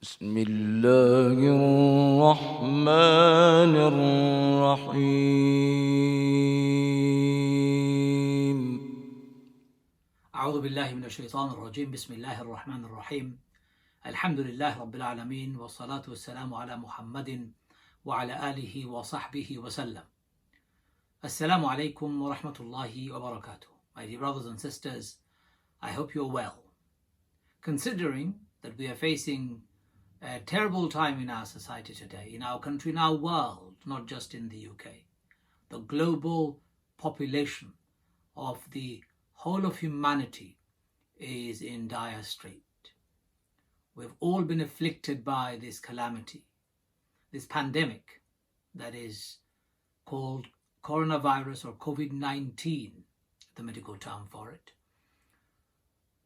بسم الله الرحمن الرحيم. أعوذ بالله من الشيطان الرجيم. بسم الله الرحمن الرحيم. الحمد لله رب العالمين، والصلاة والسلام على محمد وعلى آله وصحبه وسلم. Assalamu alaikum wa rahmatullahi wa barakatuh. My dear brothers and sisters, I hope you're well. Considering that we are facing a terrible time in our society today, in our country, in our world, not just in the UK, the global population of the whole of humanity is in dire strait. We've all been afflicted by this calamity, this pandemic that is called coronavirus or COVID-19, the medical term for it.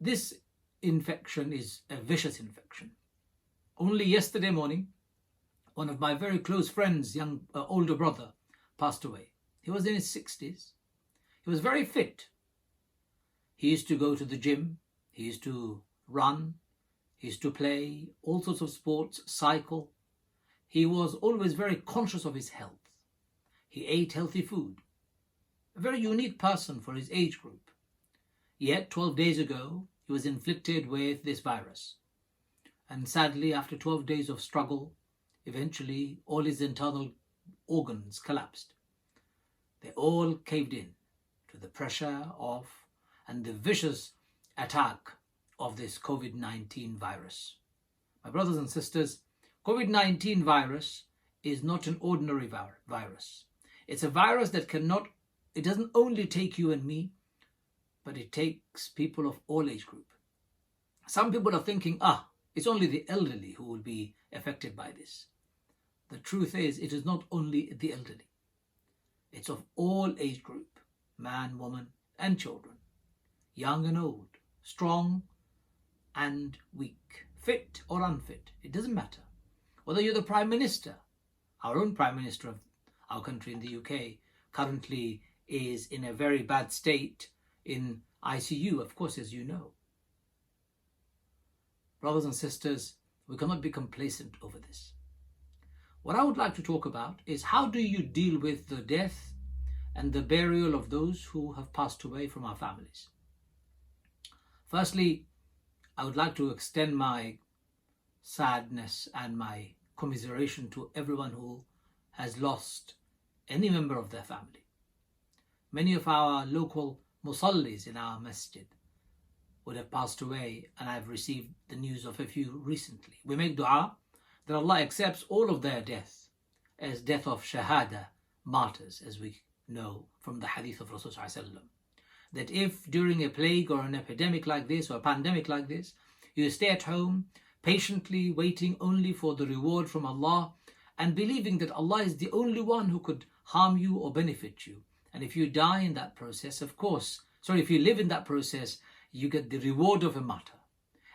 This infection is a vicious infection. Only yesterday morning, one of my very close friends, older brother, passed away. He was in his 60s. He was very fit. He used to go to the gym. He used to run. He used to play all sorts of sports, cycle. He was always very conscious of his health. He ate healthy food. A very unique person for his age group. Yet 12 days ago, he was inflicted with this virus. And sadly, after 12 days of struggle, eventually all his internal organs collapsed. They all caved in to the pressure of and the vicious attack of this COVID-19 virus. My brothers and sisters, COVID-19 virus is not an ordinary virus. It's a virus that it doesn't only take you and me, but it takes people of all age group. Some people are thinking, it's only the elderly who will be affected by this. The truth is, it is not only the elderly. It's of all age group, man, woman, and children, young and old, strong and weak, fit or unfit. It doesn't matter. Whether you're the Prime Minister, our own Prime Minister of our country in the UK currently is in a very bad state in ICU, of course, as you know. Brothers and sisters, we cannot be complacent over this. What I would like to talk about is how do you deal with the death and the burial of those who have passed away from our families. Firstly, I would like to extend my sadness and my commiseration to everyone who has lost any member of their family. Many of our local musallis in our masjid would have passed away, and I've received the news of a few recently. We make dua that Allah accepts all of their death as death of shahada, martyrs, as we know from the hadith of Rasulullah, that if during a plague or an epidemic like this or a pandemic like this, you stay at home patiently waiting only for the reward from Allah and believing that Allah is the only one who could harm you or benefit you. And if you die in that process, if you live in that process, you get the reward of a martyr.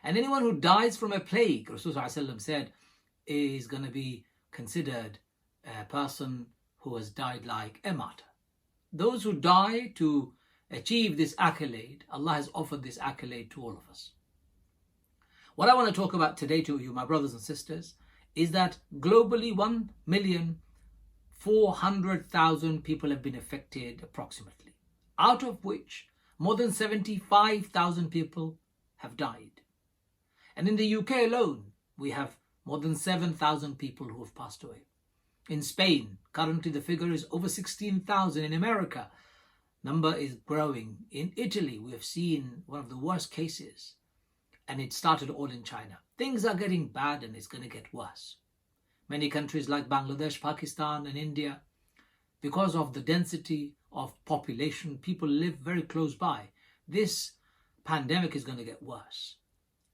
And anyone who dies from a plague, Rasulullah said, is going to be considered a person who has died like a martyr. Those who die to achieve this accolade, Allah has offered this accolade to all of us. What I want to talk about today to you, my brothers and sisters, is that globally 1,400,000 people have been affected approximately, out of which more than 75,000 people have died. And in the UK alone, we have more than 7,000 people who have passed away. In Spain, currently the figure is over 16,000. In America, number is growing. In Italy, we have seen one of the worst cases, and it started all in China. Things are getting bad and it's going to get worse. Many countries like Bangladesh, Pakistan and India, because of the density of population, people live very close by. This pandemic is going to get worse.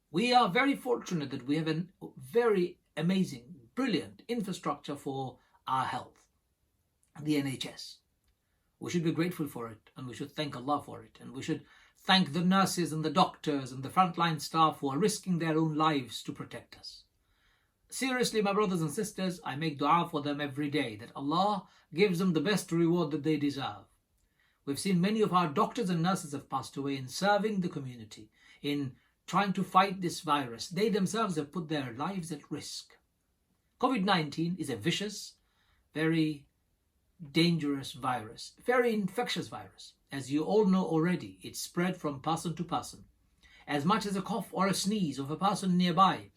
We are very fortunate that we have a very amazing, brilliant infrastructure for our health, the NHS. We should be grateful for it, and we should thank Allah for it, and we should thank the nurses and the doctors and the frontline staff who are risking their own lives to protect us. Seriously, my brothers and sisters, I make dua for them every day that Allah gives them the best reward that they deserve. We've seen many of our doctors and nurses have passed away in serving the community, in trying to fight this virus, they themselves have put their lives at risk. COVID-19 is a vicious, very dangerous virus, very infectious virus. As you all know already, it's spread from person to person. As much as a cough or a sneeze of a person nearby.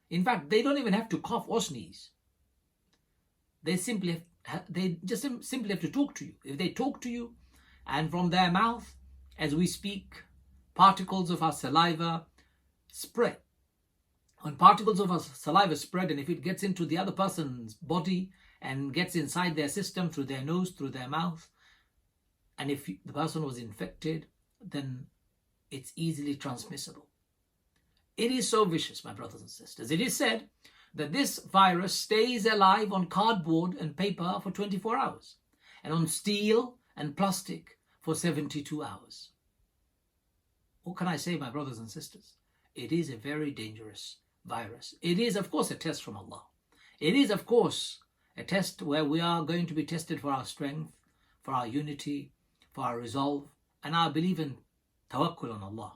In fact, they don't even have to cough or sneeze. They just simply have to talk to you. If they talk to you, and from their mouth, as we speak, particles of our saliva spread. When particles of our saliva spread, and if it gets into the other person's body and gets inside their system through their nose, through their mouth, and if the person was infected, then it's easily transmissible. It is so vicious, my brothers and sisters. It is said that this virus stays alive on cardboard and paper for 24 hours and on steel and plastic for 72 hours. What can I say, my brothers and sisters? It is a very dangerous virus. It is, of course, a test from Allah. It is, of course, a test where we are going to be tested for our strength, for our unity, for our resolve, and our belief in tawakkul on Allah.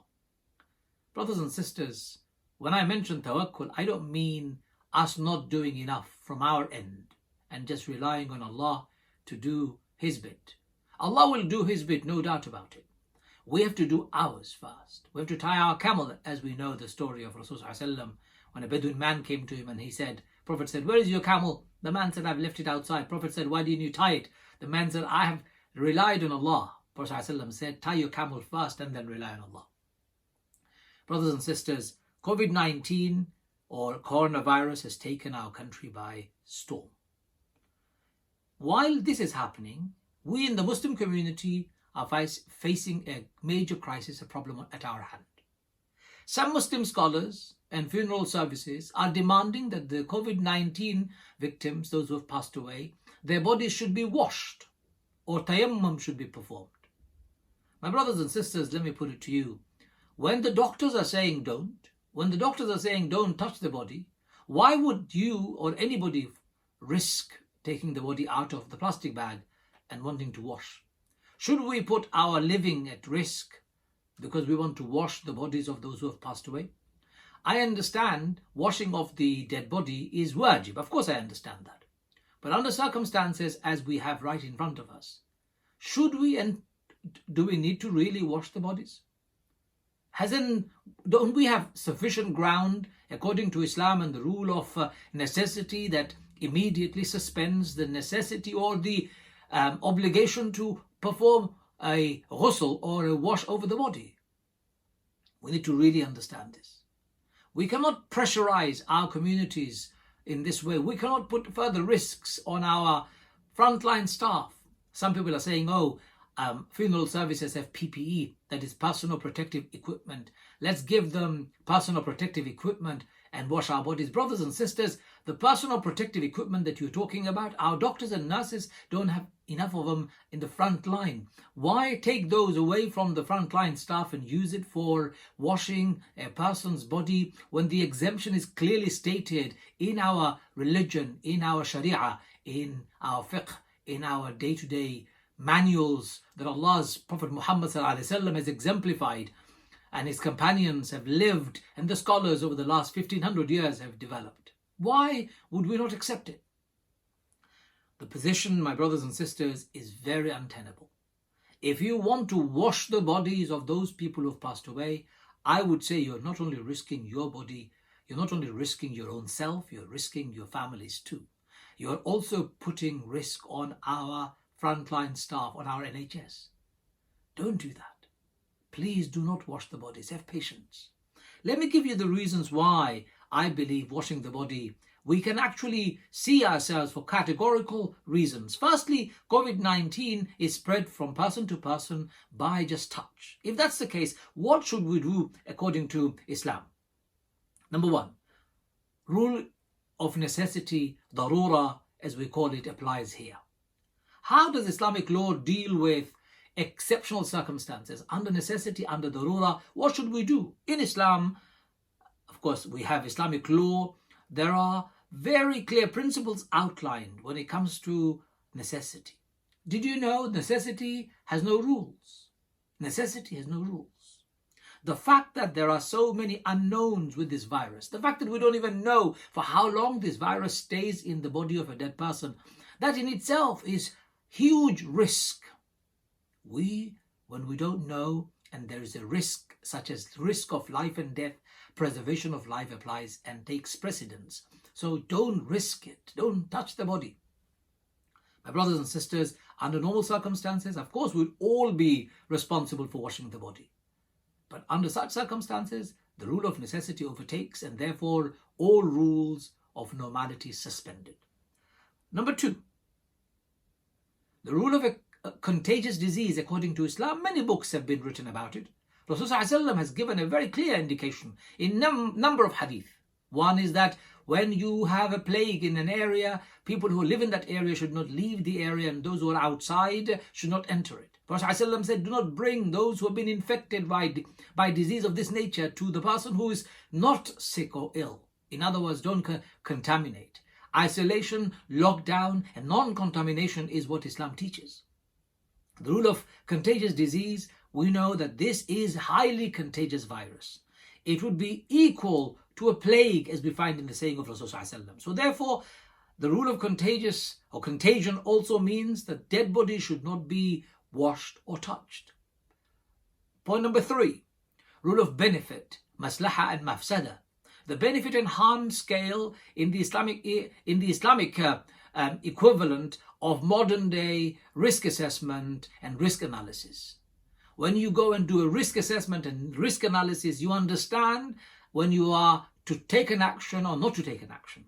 Brothers and sisters, when I mention tawakkul, I don't mean us not doing enough from our end and just relying on Allah to do His bit. Allah will do His bit, no doubt about it. We have to do ours first. We have to tie our camel, as we know the story of Rasulullah when a Bedouin man came to him and he said, Prophet said, "Where is your camel?" The man said, "I've left it outside." Prophet said, "Why didn't you tie it?" The man said, "I have relied on Allah." Prophet said, "Tie your camel first and then rely on Allah." Brothers and sisters, COVID-19 or coronavirus has taken our country by storm. While this is happening, we in the Muslim community are facing a major crisis, a problem at our hand. Some Muslim scholars and funeral services are demanding that the COVID-19 victims, those who have passed away, their bodies should be washed or tayammum should be performed. My brothers and sisters, let me put it to you. When the doctors are saying don't, touch the body, why would you or anybody risk taking the body out of the plastic bag and wanting to wash? Should we put our living at risk because we want to wash the bodies of those who have passed away? I understand washing of the dead body is wajib. Of course I understand that. But under circumstances as we have right in front of us, should we and do we need to really wash the bodies? Don't we have sufficient ground according to Islam and the rule of necessity that immediately suspends the necessity or the obligation to perform a ghusl or a wash over the body? We need to really understand this. We cannot pressurize our communities in this way. We cannot put further risks on our frontline staff. Some people are saying, funeral services have PPE, that is personal protective equipment. Let's give them personal protective equipment and wash our bodies. Brothers and sisters, the personal protective equipment that you're talking about, our doctors and nurses don't have enough of them in the front line. Why take those away from the frontline staff and use it for washing a person's body when the exemption is clearly stated in our religion, in our sharia, in our fiqh, in our day-to-day manuals that Allah's Prophet Muhammad ﷺ has exemplified and his companions have lived and the scholars over the last 1500 years have developed? Why would we not accept it? The position, my brothers and sisters, is very untenable. If you want to wash the bodies of those people who have passed away, I would say you're not only risking your body, you're not only risking your own self, you're risking your families too. You're also putting risk on our frontline staff, on our NHS. Don't do that. Please do not wash the bodies. Have patience. Let me give you the reasons why I believe washing the body, we can actually see ourselves for categorical reasons. Firstly, COVID-19 is spread from person to person by just touch. If that's the case, what should we do according to Islam? Number one, rule of necessity, darura, as we call it, applies here. How does Islamic law deal with exceptional circumstances? Under necessity, under darura, what should we do? In Islam, of course, we have Islamic law. There are very clear principles outlined when it comes to necessity. Did you know necessity has no rules? Necessity has no rules. The fact that there are so many unknowns with this virus, the fact that we don't even know for how long this virus stays in the body of a dead person, that in itself is huge risk. When we don't know, and there is a risk, such as risk of life and death, preservation of life applies and takes precedence. So don't risk it. Don't touch the body. My brothers and sisters, under normal circumstances, of course, we'll all be responsible for washing the body. But under such circumstances, the rule of necessity overtakes, and therefore all rules of normality suspended. Number 2, the rule of a contagious disease according to Islam. Many books have been written about it. Rasulullah has given a very clear indication in number of hadith. One is that when you have a plague in an area, people who live in that area should not leave the area, and those who are outside should not enter it. Prophet ﷺ said, do not bring those who have been infected by disease of this nature to the person who is not sick or ill. In other words, don't contaminate. Isolation, lockdown, and non-contamination is what Islam teaches. The rule of contagious disease, we know that this is highly contagious virus. It would be equal to a plague, as we find in the saying of Rasulullah. So therefore, the rule of contagious or contagion also means that dead bodies should not be washed or touched. Point number 3, rule of benefit, maslaha and mafsada. The benefit and harm scale in the Islamic equivalent of modern day risk assessment and risk analysis. When you go and do a risk assessment and risk analysis, you understand when you are to take an action or not to take an action.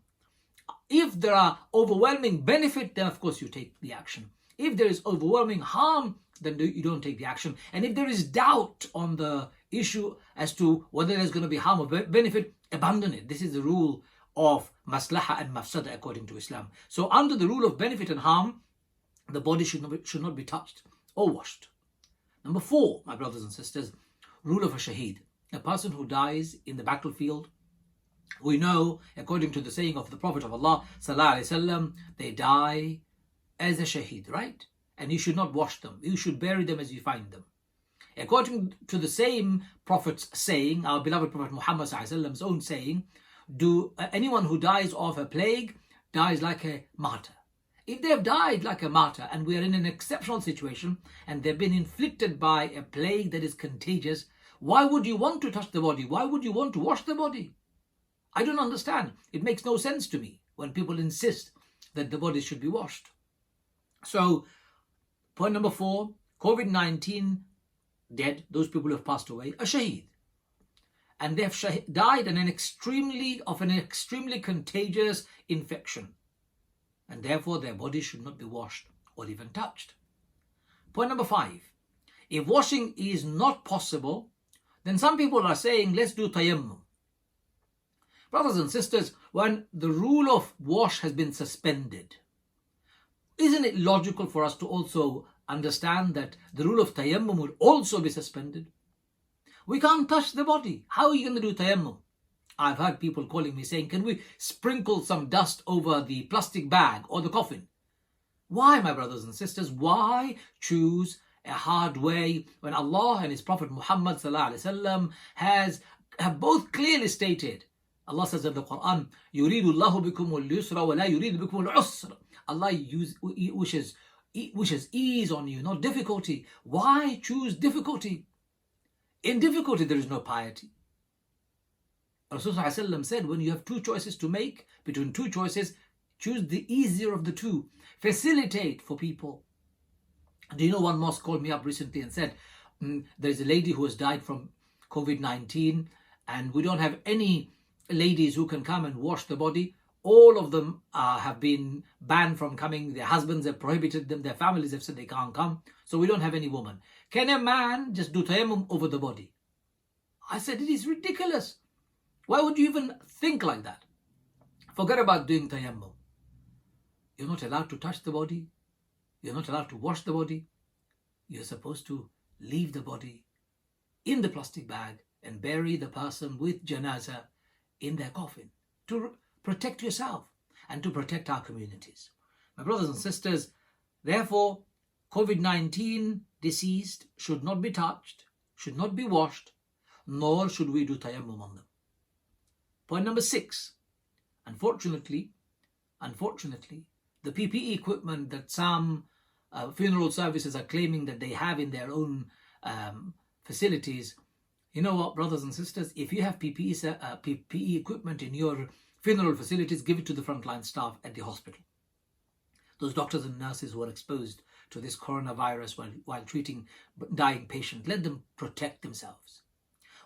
If there are overwhelming benefit, then of course you take the action. If there is overwhelming harm, then you don't take the action. And if there is doubt on the issue as to whether there's going to be harm or benefit, abandon it. This is the rule of maslaha and mafsada according to Islam. So under the rule of benefit and harm, the body should not be touched or washed. Number 4, my brothers and sisters, rule of a shaheed, a person who dies in the battlefield. We know, according to the saying of the Prophet of Allah, sallallahu alaihi wasallam, they die as a shaheed, right? And you should not wash them. You should bury them as you find them. According to the same Prophet's saying, our beloved Prophet Muhammad sallallahu alaihi wasallam's own saying, anyone who dies of a plague dies like a martyr. If they have died like a martyr, and we are in an exceptional situation, and they've been inflicted by a plague that is contagious, why would you want to touch the body? Why would you want to wash the body? I don't understand. It makes no sense to me when people insist that the body should be washed. So, point number 4, COVID-19 dead, those people who have passed away, a shaheed. And they have died in an extremely contagious infection. And therefore their bodies should not be washed or even touched. Point number 5, if washing is not possible, then some people are saying, let's do tayammum. Brothers and sisters, when the rule of wash has been suspended, isn't it logical for us to also understand that the rule of tayammum would also be suspended? We can't touch the body. How are you going to do tayammum? I've heard people calling me saying, can we sprinkle some dust over the plastic bag or the coffin? Why, my brothers and sisters? Why choose a hard way when Allah and His Prophet Muhammad sallallahu alaihi wasallam have both clearly stated? Allah says in the Quran, يُرِيدُ اللَّهُ بِكُمُ الْيُسْرَ وَلَا يُرِيدُ بِكُمُ الْعُسْرَ. Allah wishes ease on you, not difficulty. Why choose difficulty? In difficulty there is no piety. Rasulullah said, when you have 2 choices to make, between 2 choices, choose the easier of the 2. Facilitate for people. Do you know, one mosque called me up recently and said, there's a lady who has died from COVID-19 and we don't have any ladies who can come and wash the body. All of them have been banned from coming. Their husbands have prohibited them. Their families have said they can't come. So we don't have any woman. Can a man just do tayammum over the body? I said, it is ridiculous. Why would you even think like that? Forget about doing tayammum. You're not allowed to touch the body. You're not allowed to wash the body. You're supposed to leave the body in the plastic bag and bury the person with janazah in their coffin to protect yourself and to protect our communities. My brothers and sisters, therefore, COVID-19 deceased should not be touched, should not be washed. nor should we do tayammum on them. Point number 6. Unfortunately, the PPE equipment that some funeral services are claiming that they have in their own facilities. You know what, brothers and sisters, if you have PPE equipment in your funeral facilities, give it to the frontline staff at the hospital. Those doctors and nurses who are exposed to this coronavirus while treating dying patients, let them protect themselves.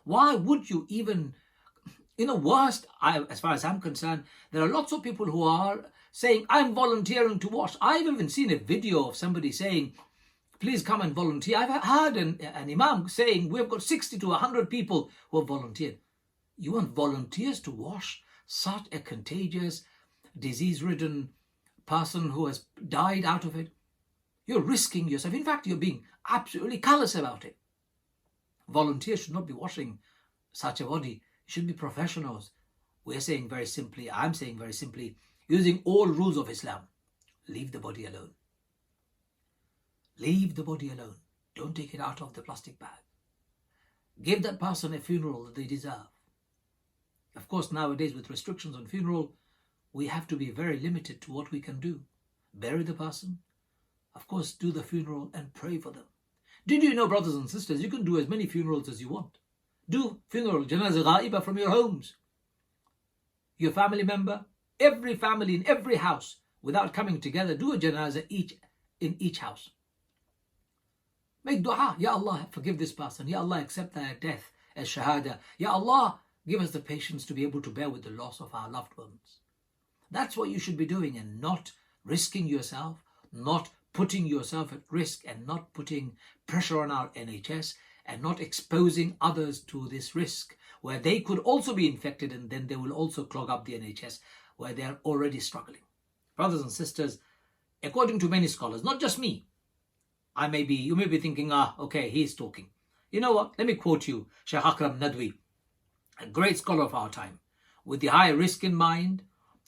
Why would you even, as far as I'm concerned, there are lots of people who are saying, I'm volunteering to wash. I've even seen a video of somebody saying, please come and volunteer. I've heard an imam saying, we've got 60 to 100 people who have volunteered. You want volunteers to wash such a contagious, disease-ridden person who has died out of it? You're risking yourself. In fact, you're being absolutely callous about it. Volunteers should not be washing such a body. It should be professionals. I'm saying very simply, using all rules of Islam, leave the body alone. Leave the body alone. Don't take it out of the plastic bag. Give that person a funeral that they deserve. Of course, nowadays with restrictions on funeral, we have to be very limited to what we can do. Bury the person, of course, do the funeral and pray for them. Did you know, brothers and sisters, you can do as many funerals as you want. Do funeral, janazah ghaiba from your homes. Your family member, every family in every house, without coming together, do a janazah in each house. Make dua, Ya Allah, forgive this person. Ya Allah, accept their death as shahada. Ya Allah, give us the patience to be able to bear with the loss of our loved ones. That's what you should be doing, and not risking yourself, not putting yourself at risk, and not putting pressure on our NHS, and not exposing others to this risk where they could also be infected, and then they will also clog up the NHS where they are already struggling. Brothers and sisters, according to many scholars, not just me, you may be thinking, okay, he's talking. You know what? Let me quote you, Shaykh Akram Nadwi, a great scholar of our time. With the high risk in mind,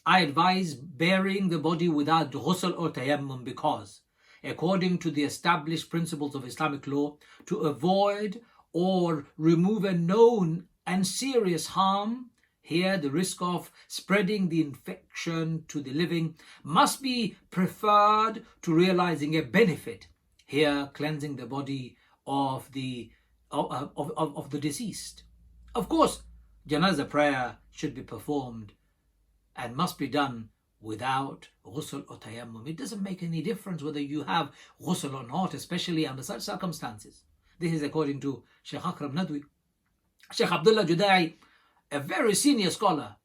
I advise burying the body without ghusl or tayammum because, according to the established principles of Islamic law, to avoid or remove a known and serious harm, here the risk of spreading the infection to the living must be preferred to realizing a benefit, here cleansing the body of the deceased. Of course, janazah prayer should be performed and must be done without ghusl or tayammum. It doesn't make any difference whether you have ghusl or not, especially under such circumstances. This is according to Shaykh Akram Nadwi. Shaykh Abdullah Judai, a very senior scholar,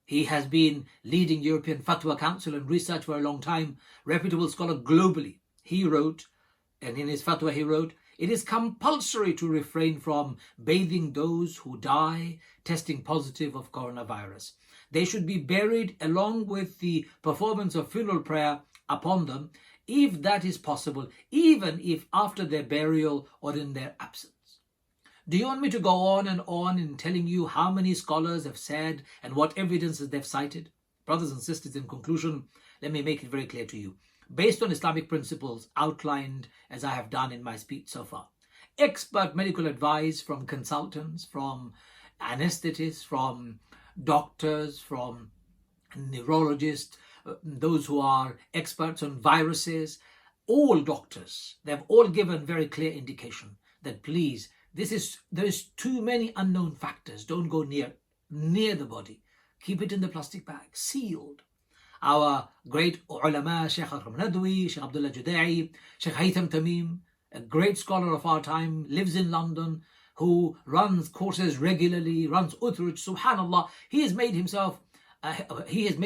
he has been leading European Fatwa Council and research for a long time, reputable scholar globally. He wrote, and in his fatwa he wrote, it is compulsory to refrain from bathing those who die testing positive of coronavirus. They should be buried along with the performance of funeral prayer upon them, if that is possible, even if after their burial or in their absence. Do you want me to go on and on in telling you how many scholars have said and what evidences they've cited? Brothers and sisters, in conclusion, let me make it very clear to you. Based on Islamic principles outlined as I have done in my speech so far, expert medical advice from consultants, from anesthetists, from doctors, from neurologists, those who are experts on viruses, all doctors, they've all given very clear indication that please, there is too many unknown factors. Don't go near the body. Keep it in the plastic bag, sealed. Our great ulama, Shaykh Akram Nadwi, Shaykh Abdullah Judai, Shaykh Haytham Tamim, a great scholar of our time, lives in London, who runs courses regularly, runs utruj, subhanallah. He has made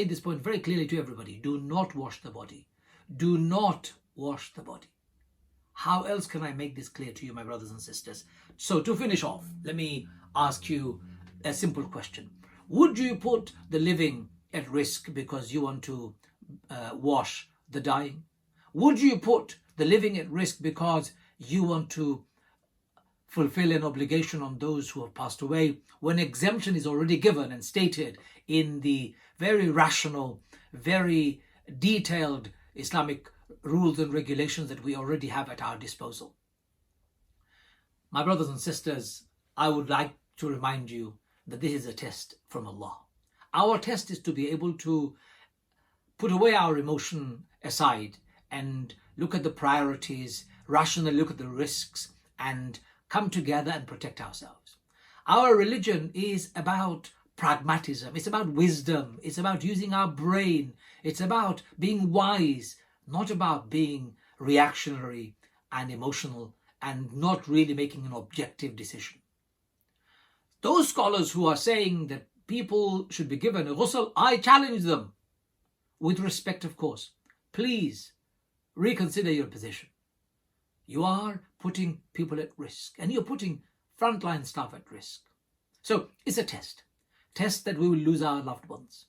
this point very clearly to everybody. Do not wash the body. Do not wash the body. How else can I make this clear to you, my brothers and sisters? So to finish off, let me ask you a simple question. Would you put the living at risk because you want to wash the dying? Would you put the living at risk because you want to fulfill an obligation on those who have passed away, when exemption is already given and stated in the very rational, very detailed Islamic rules and regulations that we already have at our disposal? My brothers and sisters, I would like to remind you that this is a test from Allah. Our test is to be able to put away our emotion aside and look at the priorities, rationally look at the risks, and come together and protect ourselves. Our religion is about pragmatism, it's about wisdom, it's about using our brain, it's about being wise, not about being reactionary and emotional and not really making an objective decision. Those scholars who are saying that people should be given a ghusl, I challenge them, with respect of course. Please reconsider your position. You are putting people at risk and you're putting frontline staff at risk. So it's a test that we will lose our loved ones.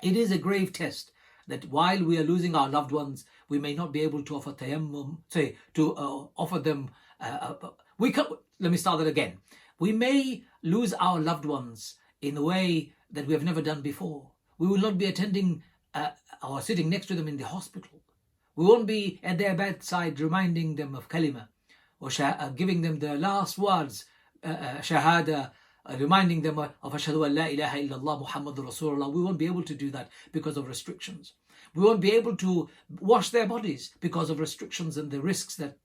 It is a grave test that while we are losing our loved ones, we may not be able to offer tayammum, offer them, let me start that again. We may lose our loved ones in a way that we have never done before. We will not be attending or sitting next to them in the hospital. We won't be at their bedside reminding them of kalima or giving them the last words, shahada, reminding them of ashhadu an la ilaha illallah Muhammadur Rasulullah. We won't be able to do that because of restrictions. We won't be able to wash their bodies because of restrictions and the risks that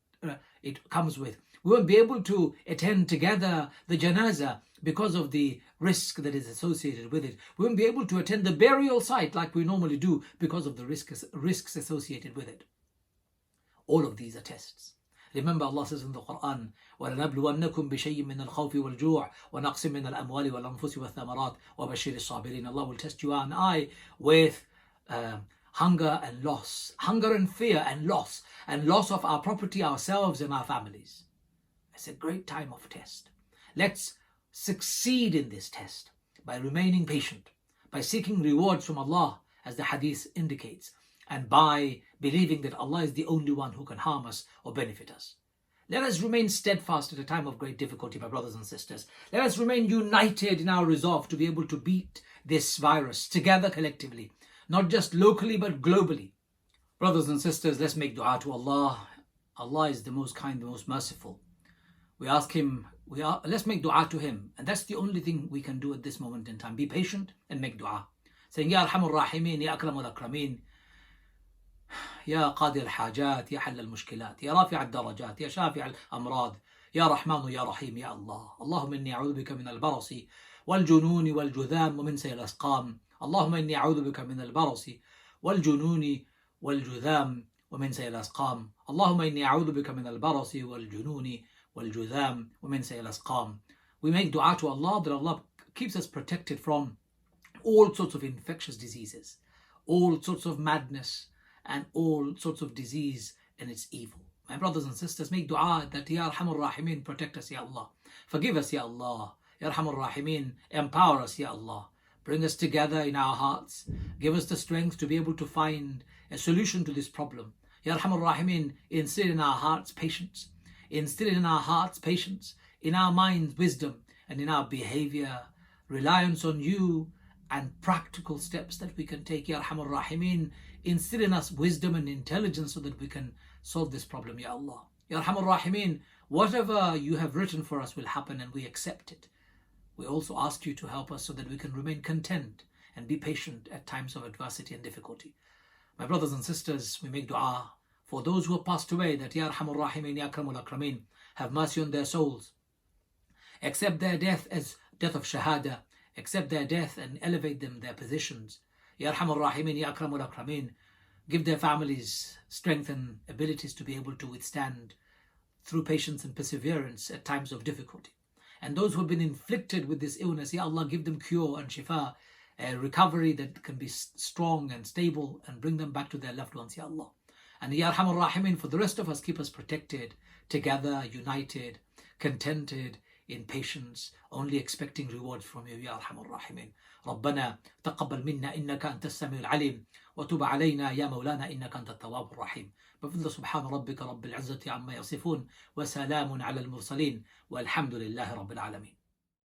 it comes with. We won't be able to attend together the janazah because of the risk that is associated with it. We won't be able to attend the burial site like we normally do because of the risks associated with it. All of these are tests. Remember, Allah says in the Quran, وَلَنَبْلُوَنَّكُمْ بِشَيْءٍ مِّنَ الْخَوْفِ وَالْجُوعِ وَنَقْصٍ مِّنَ الْأَمْوَالِ وَالْأَنفُسِ وَالثَّمَرَاتِ وَبَشِّرِ الصَّابِرِينَ. Allah will test you and I with hunger and loss, hunger and fear and loss of our property, ourselves and our families. It's a great time of test. Let's succeed in this test by remaining patient, by seeking rewards from Allah, as the hadith indicates, and by believing that Allah is the only one who can harm us or benefit us. Let us remain steadfast at a time of great difficulty, my brothers and sisters. Let us remain united in our resolve to be able to beat this virus together collectively, not just locally but globally. Brothers and sisters, let's make dua to Allah. Allah is the most kind, the most merciful. We ask Him, let's make dua to Him. And that's the only thing we can do at this moment in time. Be patient and make dua. Saying, Ya Arhamur Rahimin, Ya Akramul Akramin, يا قاضي الحاجات، يا حل المشكلات، يا رافع الدرجات، يا شافع الأمراض، يا رحمن يا رحيم يا الله. اللهم إني أعوذ بك من البرص والجنون والجذام ومن سيء الأسقام. اللهم إني أعوذ بك من البرص والجنون والجذام ومن سيء الأسقام. اللهم إني أعوذ بك من البرص والجنون والجذام ومن سيء الأسقام. We make dua to Allah that Allah keeps us protected from all sorts of infectious diseases, all sorts of madness, and all sorts of disease and its evil. My brothers and sisters, make dua that Ya Arhamur Rahimin, protect us, Ya Allah. Forgive us, Ya Allah. Ya Arhamur Rahimin, empower us, Ya Allah. Bring us together in our hearts. Give us the strength to be able to find a solution to this problem. Ya Arhamur Rahimin, instill in our hearts patience. Instill in our hearts patience, in our minds wisdom, and in our behavior reliance on you and practical steps that we can take. Ya Arhamur Rahimin, instill in us wisdom and intelligence so that we can solve this problem, Ya Allah. Ya Arhamur Rahimin, whatever you have written for us will happen and we accept it. We also ask you to help us so that we can remain content and be patient at times of adversity and difficulty. My brothers and sisters, we make dua for those who have passed away, that Ya Arhamur Rahimin, Ya Akramul Akramin, have mercy on their souls. Accept their death as death of shahada. Accept their death and elevate them, their positions. Ya Arhamur Rahimin, Ya Akramul Akramin, give their families strength and abilities to be able to withstand through patience and perseverance at times of difficulty. And those who have been inflicted with this illness, Ya Allah, give them cure and shifa, a recovery that can be strong and stable and bring them back to their loved ones, Ya Allah. And Ya Arhamur Rahimin, for the rest of us, keep us protected, together, united, contented, in patience, only expecting rewards from you, Ya Arhamur Rahimin. ربنا تقبل منا إنك أنت السميع العليم وتب علينا يا مولانا إنك أنت التواب الرحيم. بفضل سبحان ربك رب العزة عما يصفون وسلام على المرسلين والحمد لله رب العالمين.